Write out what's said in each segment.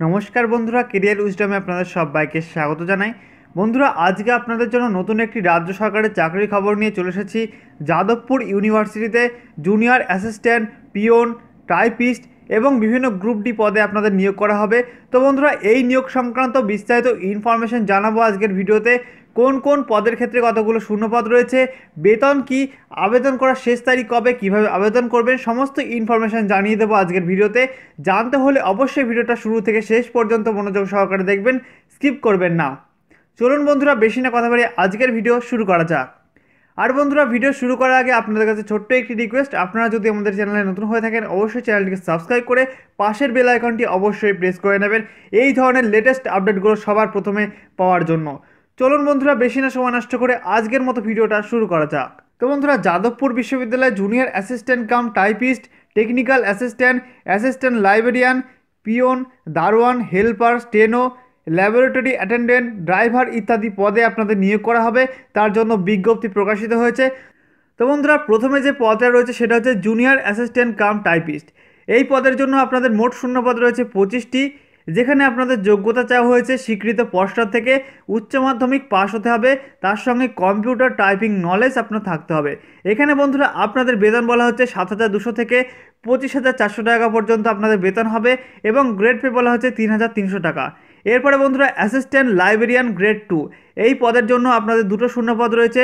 নমস্কার বন্ধুরা, কেরিয়ার উইজডমে আপনাদের সবাইকে স্বাগত জানাই। বন্ধুরা, আজকে আপনাদের জন্য নতুন একটি রাজ্য সরকারের চাকরির খবর নিয়ে চলে এসেছি। যাদবপুর ইউনিভার্সিটিতে জুনিয়র অ্যাসিস্ট্যান্ট, পিওন, টাইপিস্ট এবং বিভিন্ন গ্রুপ ডি পদে আপনাদের নিয়োগ করা হবে। তো বন্ধুরা, এই নিয়োগ সংক্রান্ত বিস্তারিত ইনফরমেশন জানাবো আজকের ভিডিওতে। কোন কোন পদের ক্ষেত্রে কতগুলো শূন্যপদ রয়েছে, বেতন কি, আবেদন করার শেষ তারিখ কবে, কিভাবে আবেদন করবেন, সমস্ত ইনফরমেশন জানিয়ে দেবো আজকের ভিডিওতে। জানতে হলে অবশ্যই ভিডিওটা শুরু থেকে শেষ পর্যন্ত মনোযোগ সহকারে দেখবেন, স্কিপ করবেন না। চলুন বন্ধুরা, বেশি না কথা বাড়িয়ে আজকের ভিডিও শুরু করা যাক। আর বন্ধুরা, ভিডিও শুরু করার আগে আপনাদের কাছে ছোট্ট একটি রিকোয়েস্ট, আপনারা যদি আমাদের চ্যানেলে নতুন হয়ে থাকেন অবশ্যই চ্যানেলটিকে সাবস্ক্রাইব করে পাশের বেল আইকনটি অবশ্যই প্রেস করে নেবেন এই ধরনের লেটেস্ট আপডেটগুলো সবার প্রথমে পাওয়ার জন্য। চলুন বন্ধুরা, বেশি না সময় নষ্ট করে আজকের মতো ভিডিওটা শুরু করা যাক। তো বন্ধুরা, যাদবপুর বিশ্ববিদ্যালয়ে junior assistant cum typist, technical assistant, assistant librarian, peon, দারোয়ান, helper, steno, laboratory attendant, driver ইত্যাদি পদে আপনাদের নিয়োগ করা হবে। তার জন্য বিজ্ঞপ্তি প্রকাশিত হয়েছে। তো বন্ধুরা, প্রথমে যে পদটা রয়েছে সেটা হচ্ছে জুনিয়র অ্যাসিস্ট্যান্ট কাম টাইপিস্ট। এই পদের জন্য আপনাদের মোট শূন্যপদ রয়েছে 25টি, যেখানে আপনাদের যোগ্যতা চাওয়া হয়েছে স্বীকৃত পর্ষদ থেকে উচ্চ মাধ্যমিক পাস হতে হবে, তার সঙ্গে কম্পিউটার টাইপিং নলেজ আপনার থাকতে হবে। এখানে বন্ধুরা আপনাদের বেতন বলা হচ্ছে 7,200 থেকে 25,400 টাকা পর্যন্ত আপনাদের বেতন হবে এবং গ্রেড পে বলা হচ্ছে 3,300 টাকা। এরপরে বন্ধুরা, অ্যাসিস্ট্যান্ট লাইব্রেরিয়ান গ্রেড 2, এই পদের জন্য আপনাদের দুটো শূন্যপদ রয়েছে।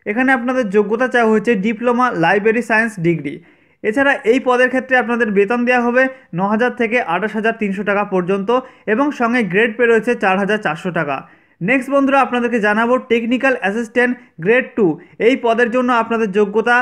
এখানে আপনাদের যোগ্যতা চাওয়া হয়েছে ডিপ্লোমা লাইব্রেরি সায়েন্স ডিগ্রি। এছাড়া এই পদের ক্ষেত্রে আপনাদের বেতন দেওয়া হবে 9,000 থেকে 28,300 টাকা পর্যন্ত এবং সঙ্গে গ্রেড পে রয়েছে 4,400 টাকা। নেক্সট বন্ধুরা, আপনাদেরকে জানাবো টেকনিক্যাল অ্যাসিস্ট্যান্ট গ্রেড 2, এই পদের জন্য আপনাদের যোগ্যতা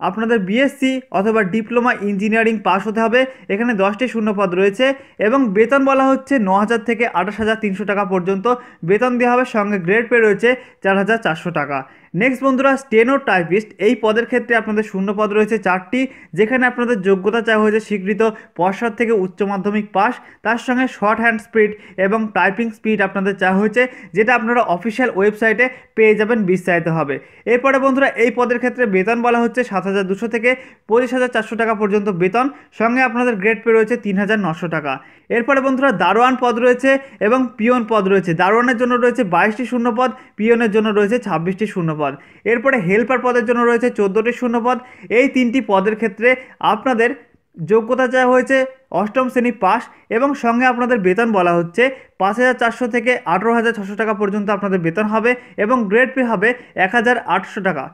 আপনাদের বিএসসি অথবা ডিপ্লোমা ইঞ্জিনিয়ারিং পাস হতে হবে। এখানে 10টি শূন্যপদ রয়েছে এবং বেতন বলা হচ্ছে 9,000 থেকে 28,300 টাকা পর্যন্ত বেতন দেওয়া হবে, সঙ্গে গ্রেড পে রয়েছে 4,400 টাকা। নেক্সট বন্ধুরা, স্টেনো টাইপিস্ট, এই পদের ক্ষেত্রে আপনাদের শূন্যপদ রয়েছে 4টি, যেখানে আপনাদের যোগ্যতা চাওয়া হয়েছে স্বীকৃত পর্ষদ থেকে উচ্চ মাধ্যমিক পাস, তার সঙ্গে শর্ট হ্যান্ড স্পিড এবং টাইপিং স্পিড আপনাদের চাওয়া হয়েছে, যেটা আপনারা অফিসিয়াল ওয়েবসাইটে পেয়ে যাবেন বিস্তারিতভাবে। এরপরে বন্ধুরা, এই পদের ক্ষেত্রে বেতন বলা হচ্ছে 7,200 থেকে 25,400 টাকা পর্যন্ত বেতন, সঙ্গে আপনাদের গ্রেড পে রয়েছে 3,900 টাকা। এরপরে বন্ধুরা, দারোয়ান পদ রয়েছে এবং পিওন পদ রয়েছে। দারোয়ানের জন্য রয়েছে 22টি শূন্যপদ, পিওনের জন্য রয়েছে 26টি শূন্যপদ। এরপরে হেল্পার পদের জন্য রয়েছে 14টি শূন্যপদ। এই তিনটি পদের ক্ষেত্রে আপনাদের যোগ্যতা চাওয়া হয়েছে অষ্টম শ্রেণী পাস এবং সঙ্গে আপনাদের বেতন বলা হচ্ছে 5,400 থেকে 18,600 টাকা পর্যন্ত আপনাদের বেতন হবে এবং গ্রেড পে হবে 1,800 টাকা।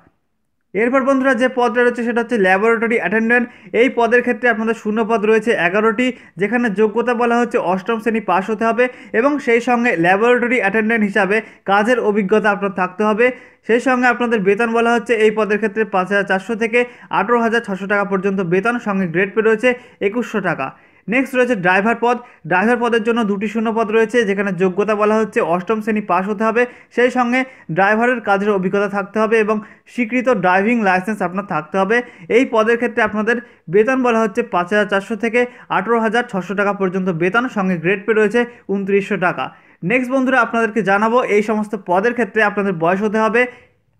এরপর বন্ধুরা, যে পদটা রয়েছে সেটা হচ্ছে ল্যাবরেটরি অ্যাটেন্ডেন্ট। এই পদের ক্ষেত্রে আপনাদের শূন্যপদ রয়েছে 11টি, যেখানে যোগ্যতা বলা হচ্ছে অষ্টম শ্রেণী পাস হতে হবে এবং সেই সঙ্গে ল্যাবরেটরি অ্যাটেন্ডেন্ট হিসাবে কাজের অভিজ্ঞতা আপনার থাকতে হবে। সেই সঙ্গে আপনাদের বেতন বলা হচ্ছে এই পদের ক্ষেত্রে 5,400 থেকে 18,600 টাকা পর্যন্ত বেতন, সঙ্গে গ্রেড পে রয়েছে 2,100 টাকা। নেক্সট রয়েছে ড্রাইভার পদ। ড্রাইভার পদের জন্য 2টি শূন্যপদ রয়েছে, যেখানে যোগ্যতা বলা হচ্ছে অষ্টম শ্রেণী পাস হতে হবে, সেই সঙ্গে ড্রাইভারের কাজের অভিজ্ঞতা থাকতে হবে এবং স্বীকৃত ড্রাইভিং লাইসেন্স আপনার থাকতে হবে। এই পদের ক্ষেত্রে আপনাদের বেতন বলা হচ্ছে 5,400 থেকে 18,600 টাকা পর্যন্ত বেতন, সঙ্গে গ্রেড পে রয়েছে 2,900 টাকা। নেক্সট বন্ধুরা, আপনাদেরকে জানাবো এই সমস্ত পদের ক্ষেত্রে আপনাদের বয়স হতে হবে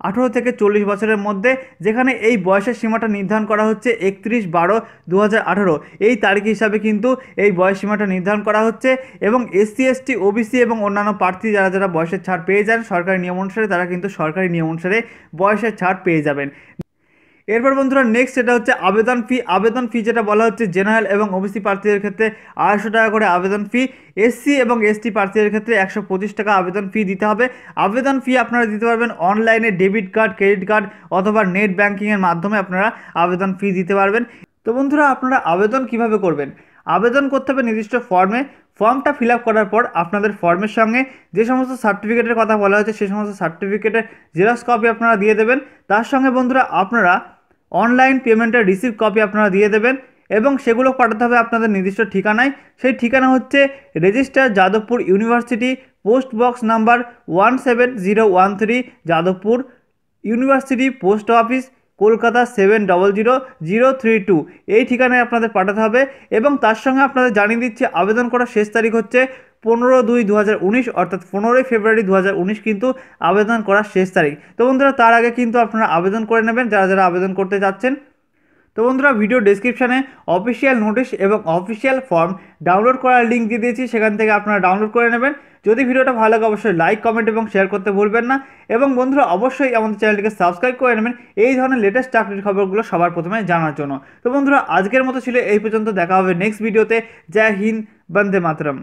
18 থেকে 40 বছরের মধ্যে, যেখানে এই বয়সের সীমাটা নির্ধারণ করা হচ্ছে 31/12/2018 এই তারিখ হিসাবে কিন্তু এই বয়স সীমাটা নির্ধারণ করা হচ্ছে এবং এসসি এসটি ওবিসি এবং অন্যান্য প্রার্থী যারা যারা বয়সের ছাড় পেয়ে যান সরকারি নিয়ম অনুসারে, তারা কিন্তু সরকারি নিয়ম অনুসারে বয়সের ছাড় পেয়ে যাবেন। এরপর বন্ধুরা, নেক্সট এটা হচ্ছে আবেদন ফি। আবেদন ফি যেটা বলা হচ্ছে জেনারেল এবং ওবিসি প্রার্থীদের ক্ষেত্রে 250 টাকা করে আবেদন ফি, এসসি এবং এসটি প্রার্থীদের ক্ষেত্রে 125 টাকা আবেদন ফি দিতে হবে। আবেদন ফি আপনারা দিতে পারবেন অনলাইনে ডেবিট কার্ড, ক্রেডিট কার্ড অথবা নেট ব্যাঙ্কিংয়ের মাধ্যমে আপনারা আবেদন ফি দিতে পারবেন। তো বন্ধুরা, আপনারা আবেদন কিভাবে করবেন? আবেদন করতে হবে নির্দিষ্ট ফর্মটা ফিল আপ করার পর আপনাদের ফর্মের সঙ্গে যে সমস্ত সার্টিফিকেটের কথা বলা হয়েছে সেই সমস্ত সার্টিফিকেটের জেরক্স কপি আপনারা দিয়ে দেবেন। তার সঙ্গে বন্ধুরা, আপনারা অনলাইন পেমেন্টের রিসিপ্ট কপি আপনারা দিয়ে দেবেন এবং সেগুলো পাঠাতে হবে আপনাদের নির্দিষ্ট ঠিকানায়। সেই ঠিকানা হচ্ছে register Jadavpur university, post box number 17013, Jadavpur university post office, Kolkata 700032। এই ঠিকানায় আপনাদের পাঠাতে হবে এবং তার সঙ্গে আপনাদের জানিয়ে দিচ্ছে আবেদন করার শেষ তারিখ হচ্ছে 15/2/2019, অর্থাৎ 15ই ফেব্রুয়ারি 2019 কিন্তু আবেদন করার শেষ তারিখ। তো বন্ধুরা, তার আগে কিন্তু আপনারা আবেদন করে নেবেন যারা যারা আবেদন করতে যাচ্ছেন। তো বন্ধুরা ভিডিও ডেসক্রিপশানে অফিসিয়াল নোটিশ এবং অফিসিয়াল ফর্ম ডাউনলোড করার লিঙ্ক দিয়ে দিয়েছি, সেখান থেকে আপনারা ডাউনলোড করে নেবেন। যদি ভিডিওটা ভালো লাগে অবশ্যই লাইক, কমেন্ট এবং শেয়ার করতে ভুলবেন না। এবং বন্ধুরা অবশ্যই আমাদের চ্যানেলটিকে সাবস্ক্রাইব করে নেবেন এই ধরনের লেটেস্ট চাকরির খবরগুলো সবার প্রথমে জানার জন্য। তো বন্ধুরা আজকের মতো ছিল এই পর্যন্ত, দেখা হবে নেক্সট ভিডিওতে। জয় হিন্দ, বন্দে মাতরম।